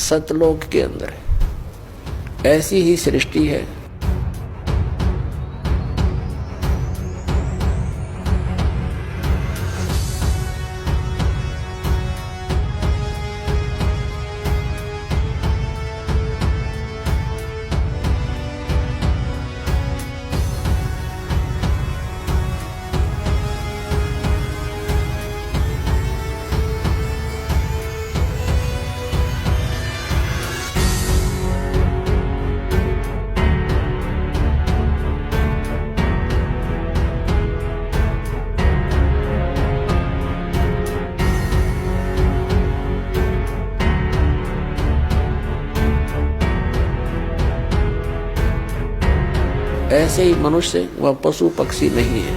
सतलोक के अंदर ऐसी ही सृष्टि है। ऐसे ही मनुष्य व पशु पक्षी नहीं है।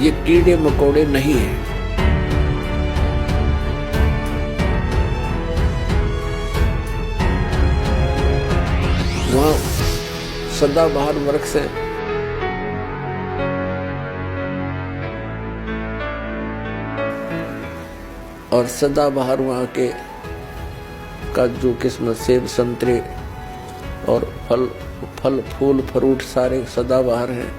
ये कीड़े मकोड़े नहीं है। वहां सदाबहार वृक्ष है। और सदाबहार वहाँ के काजू किस्मत सेब संतरे और फल फूल फ्रूट सारे सदाबहार हैं।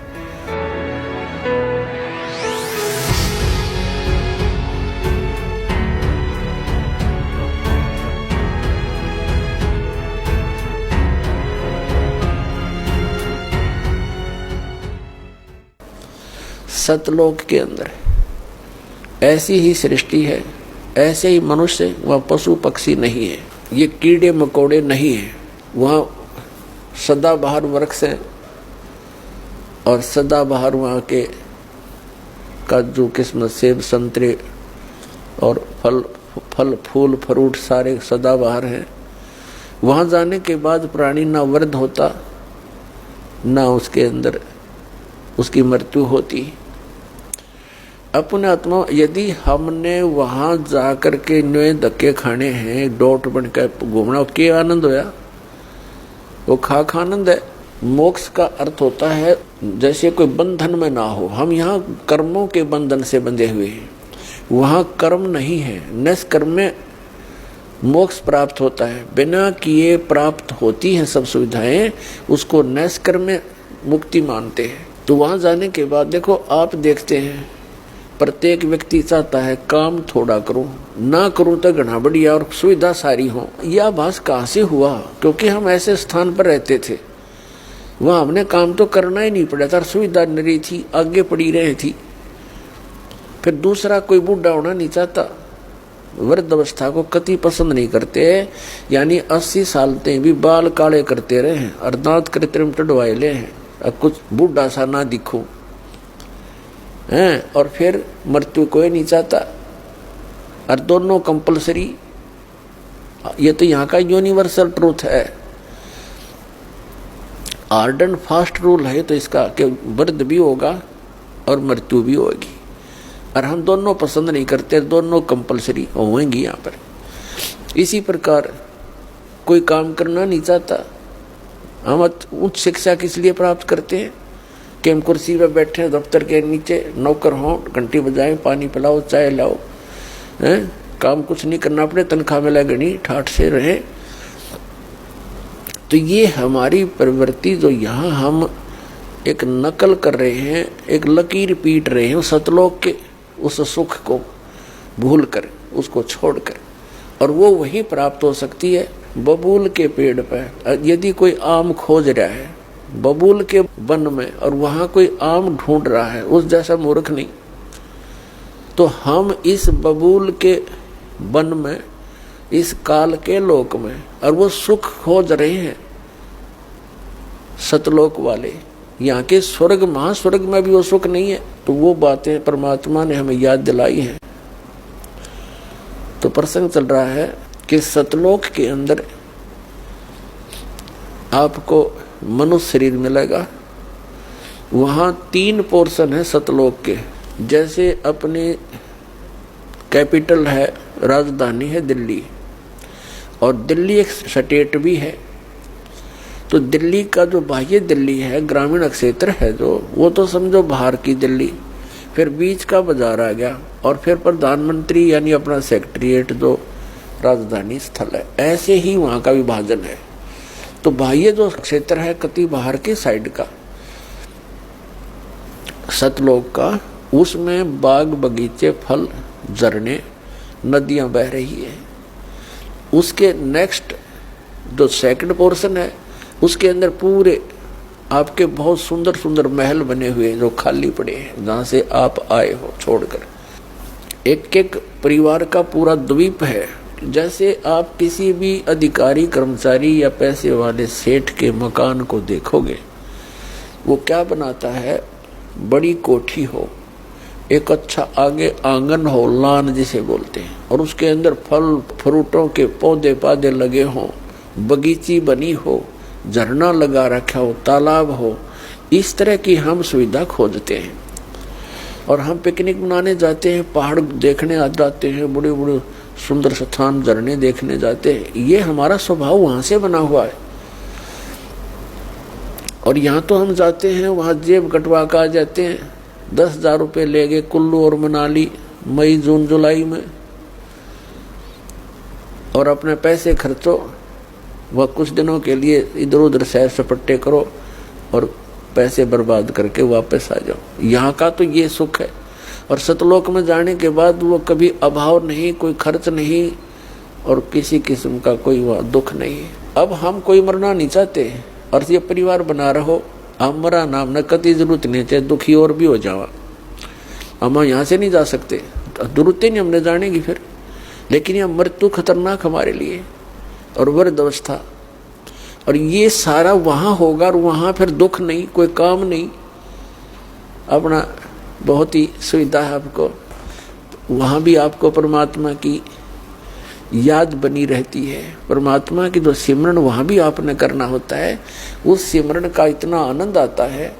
सतलोक के अंदर ऐसी ही सृष्टि है। ऐसे ही मनुष्य व पशु पक्षी नहीं है। ये कीड़े मकोड़े नहीं है। वहाँ सदाबहार वृक्ष है। और सदाबहार वहाँ के काजू किस्मत सेब संतरे और फल फूल फ्रूट सारे सदाबहार हैं। वहाँ जाने के बाद प्राणी ना वृद्ध होता, ना उसके अंदर उसकी मृत्यु होती। अपने आत्मा यदि हमने वहां जाकर के नए धक्के खाने हैं, डोट बन के घूमना, के आनंद होया? वो खाक आनंद है। मोक्ष का अर्थ होता है जैसे कोई बंधन में ना हो। हम यहाँ कर्मों के बंधन से बंधे हुए हैं। वहाँ कर्म नहीं है। निष्कर्म में मोक्ष प्राप्त होता है। बिना किए प्राप्त होती हैं सब सुविधाएं, उसको निष्कर्म में मुक्ति मानते हैं। तो वहां जाने के बाद देखो, आप देखते हैं प्रत्येक व्यक्ति चाहता है काम थोड़ा करूं, ना करूं तो घना बढ़िया और सुविधा सारी हो। यह आभास कहाँ से हुआ? क्योंकि हम ऐसे स्थान पर रहते थे, वहां हमने काम तो करना ही नहीं पड़ा था, सुविधा नरी थी, आगे पड़ी रही थी। फिर दूसरा कोई बूढ़ा होना नहीं चाहता, वृद्ध अवस्था को कति पसंद नहीं करते। यानी 80 साल तक भी बाल काले करते रहे हैं और दांत कृत्रिम टडवाए ले हैं, अब कुछ बूढ़ा सा ना दिखो हैं। और फिर मृत्यु कोई नहीं चाहता। और दोनों कंपलसरी। ये तो यहाँ का यूनिवर्सल ट्रूथ है, हार्ड एंड फास्ट रूल है। तो इसका कि वृद्ध भी होगा और मृत्यु भी होगी। और हम दोनों पसंद नहीं करते, दोनों कंपलसरी होंगी यहाँ पर। इसी प्रकार कोई काम करना नहीं चाहता। हम उच्च शिक्षा किस लिए प्राप्त करते हैं कि हम कुर्सी पर बैठे दफ्तर के नीचे, नौकर हों, घंटी बजाएं, पानी पिलाओ, चाय लाओ, हैं? काम कुछ नहीं करना पड़े, तनख्वाह मिला गणी ठाठ से रहे। तो ये हमारी प्रवृत्ति जो यहाँ हम एक नकल कर रहे हैं, एक लकीर पीट रहे हैं सतलोक के उस सुख को भूल कर, उसको छोड़कर। और वो वहीं प्राप्त हो सकती है बबूल के पेड़ पर। यदि कोई आम खोज रहा है बबूल के वन में और वहां कोई आम ढूंढ रहा है, उस जैसा मूर्ख नहीं। तो हम इस बबूल के वन में, इस काल के लोक में, और वो सुख खोज रहे हैं सतलोक वाले। यहाँ के स्वर्ग महास्वर्ग में भी वो सुख नहीं है। तो वो बातें परमात्मा ने हमें याद दिलाई हैं। तो प्रसंग चल रहा है कि सतलोक के अंदर आपको मनुष्य शरीर मिलेगा। वहाँ 3 पोर्शन है सतलोक के। जैसे अपने कैपिटल है, राजधानी है दिल्ली, और दिल्ली एक स्टेट भी है। तो दिल्ली का जो बाह्य दिल्ली है, ग्रामीण क्षेत्र है जो, वो तो समझो बाहर की दिल्ली, फिर बीच का बाजार आ गया, और फिर प्रधानमंत्री यानी अपना सेक्रेटरीट जो राजधानी स्थल है। ऐसे ही वहां का विभाजन है। तो बाह्य जो क्षेत्र है कति बाहर के साइड का सतलोक का, उसमें बाग बगीचे, फल, झरने, नदियां बह रही है। उसके नेक्स्ट जो सेकंड पोर्शन है, उसके अंदर पूरे आपके बहुत सुंदर सुंदर महल बने हुए जो खाली पड़े हैं, जहां से आप आए हो छोड़कर। एक एक परिवार का पूरा द्वीप है। जैसे आप किसी भी अधिकारी, कर्मचारी या पैसे वाले सेठ के मकान को देखोगे, वो क्या बनाता है, बड़ी कोठी हो, एक अच्छा आगे आंगन हो, लान जिसे बोलते हैं, और उसके अंदर फल फ्रूटों के पौधे पाधे लगे हों, बगीची बनी हो, झरना लगा रखा हो, तालाब हो। इस तरह की हम सुविधा खोजते हैं। और हम पिकनिक मनाने जाते हैं, पहाड़ देखने आ जाते हैं, बड़े बड़े सुंदर स्थान, झरने देखने जाते हैं। ये हमारा स्वभाव वहां से बना हुआ है। और यहाँ तो हम जाते हैं, वहां जेब कटवा कर आ जाते हैं, 10,000 रुपये ले गए कुल्लू और मनाली मई जून जुलाई में, और अपने पैसे खर्चो, वह कुछ दिनों के लिए इधर उधर सैर सपट्टे करो और पैसे बर्बाद करके वापस आ जाओ। यहाँ का तो ये सुख है। और सतलोक में जाने के बाद वो कभी अभाव नहीं, कोई खर्च नहीं, और किसी किस्म का कोई वह दुख नहीं। अब हम कोई मरना नहीं चाहते, और ये परिवार बना रहो, हम मरा नाम न कति जरूरत नहीं, चाहे दुखी और भी हो जावा, हम यहाँ से नहीं जा सकते, जरूरत ही नहीं हमने जाने की फिर। लेकिन यह मृत्यु खतरनाक हमारे लिए, और वृद्ध अवस्था, और ये सारा वहां होगा, और वहां फिर दुख नहीं, कोई काम नहीं, अपना बहुत ही सुविधा है आपको। वहां भी आपको परमात्मा की याद बनी रहती है। परमात्मा की जो सिमरन वहां भी आपने करना होता है, उस सिमरन का इतना आनंद आता है।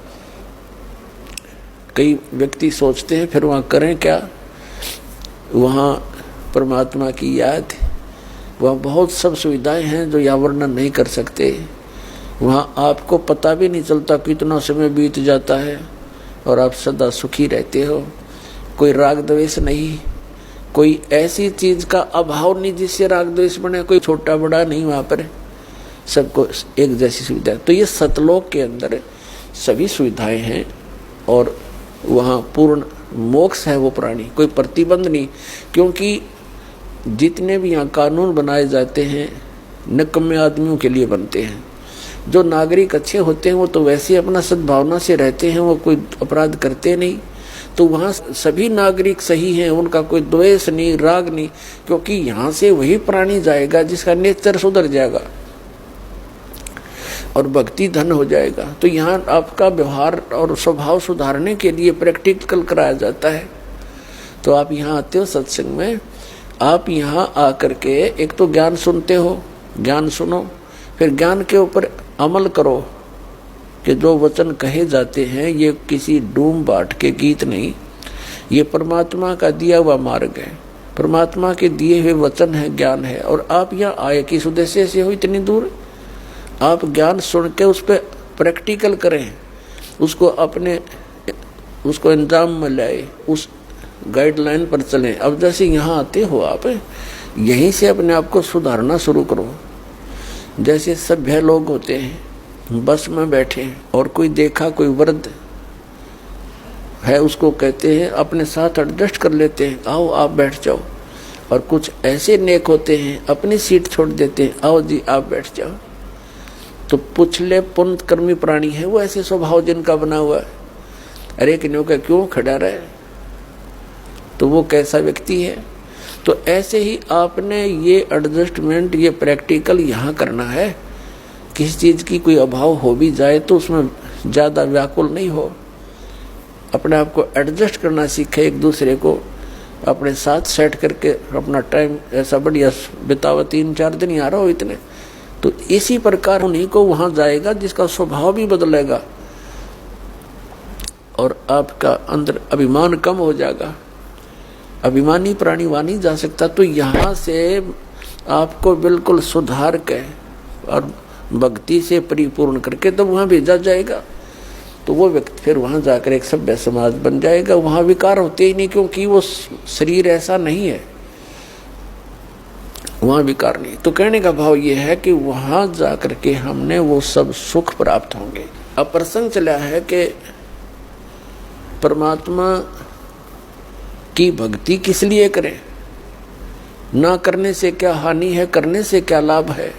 कई व्यक्ति सोचते हैं फिर वहां करें क्या, वहां परमात्मा की याद, वहाँ बहुत सब सुविधाएं हैं जो या वर्णन नहीं कर सकते। वहाँ आपको पता भी नहीं चलता कितना समय बीत जाता है, और आप सदा सुखी रहते हो। कोई राग द्वेष नहीं, कोई ऐसी चीज का अभाव नहीं जिससे राग द्वेष बने, कोई छोटा बड़ा नहीं, वहाँ पर सबको एक जैसी सुविधा। तो ये सतलोक के अंदर सभी सुविधाएं हैं, और वहाँ पूर्ण मोक्ष है वो प्राणी, कोई प्रतिबंध नहीं। क्योंकि जितने भी यहाँ कानून बनाए जाते हैं निकम्मे आदमियों के लिए बनते हैं। जो नागरिक अच्छे होते हैं वो तो वैसे अपना सद्भावना से रहते हैं, वो कोई अपराध करते नहीं। तो वहाँ सभी नागरिक सही हैं, उनका कोई द्वेष नहीं, राग नहीं, क्योंकि यहाँ से वही प्राणी जाएगा जिसका नेचर सुधर जाएगा और भक्ति धन हो जाएगा। तो यहाँ आपका व्यवहार और स्वभाव सुधारने के लिए प्रैक्टिकल कराया जाता है। तो आप यहाँ आते हो सत्संग में, आप यहाँ आकर के एक तो ज्ञान सुनते हो, ज्ञान सुनो, फिर ज्ञान के ऊपर अमल करो कि जो वचन कहे जाते हैं ये किसी डूम बाट के गीत नहीं, ये परमात्मा का दिया हुआ मार्ग है, परमात्मा के दिए हुए वचन है, ज्ञान है। और आप यहाँ आए किस उद्देश्य से हो इतनी दूर? आप ज्ञान सुन के उस पर प्रैक्टिकल करें, उसको अंजाम में लाए, उस गाइडलाइन पर चलें। अब जैसे यहाँ आते हो आप, यहीं से अपने आप को सुधारना शुरू करो। जैसे सभ्य लोग होते हैं, बस में बैठे और कोई देखा कोई वृद्ध है, उसको कहते हैं अपने साथ एडजस्ट कर लेते हैं, आओ आप बैठ जाओ। और कुछ ऐसे नेक होते हैं अपनी सीट छोड़ देते हैं, आओ जी आप बैठ जाओ। तो पुछले पुण्य कर्मी प्राणी है वो, ऐसे स्वभाव जिनका बना हुआ है। अरे किन्हों का क्यों खड़ा रहे, तो वो कैसा व्यक्ति है? तो ऐसे ही आपने ये एडजस्टमेंट, ये प्रैक्टिकल यहाँ करना है। किसी चीज की कोई अभाव हो भी जाए तो उसमें ज्यादा व्याकुल नहीं हो, अपने आप को एडजस्ट करना सीखे, एक दूसरे को अपने साथ सेट करके अपना टाइम ऐसा बढ़िया बितावा। 3-4 दिन यहाँ रहो इतने, तो इसी प्रकार उन्हीं को वहां जाएगा जिसका स्वभाव भी बदलेगा और आपका अंदर अभिमान कम हो जाएगा। अभिमानी प्राणी वहां नहीं जा सकता। तो यहाँ से आपको बिल्कुल सुधार के और भक्ति से परिपूर्ण करके तो वहां भेजा जाएगा, तो वो व्यक्ति फिर वहां जाकर एक सभ्य समाज बन जाएगा। वहां विकार होते ही नहीं, क्योंकि वो शरीर ऐसा नहीं है, वहां विकार नहीं। तो कहने का भाव ये है कि वहां जाकर के हमने वो सब सुख प्राप्त होंगे। अब प्रसंग चला है कि परमात्मा की भक्ति किस लिए करें, ना करने से क्या हानि है, करने से क्या लाभ है।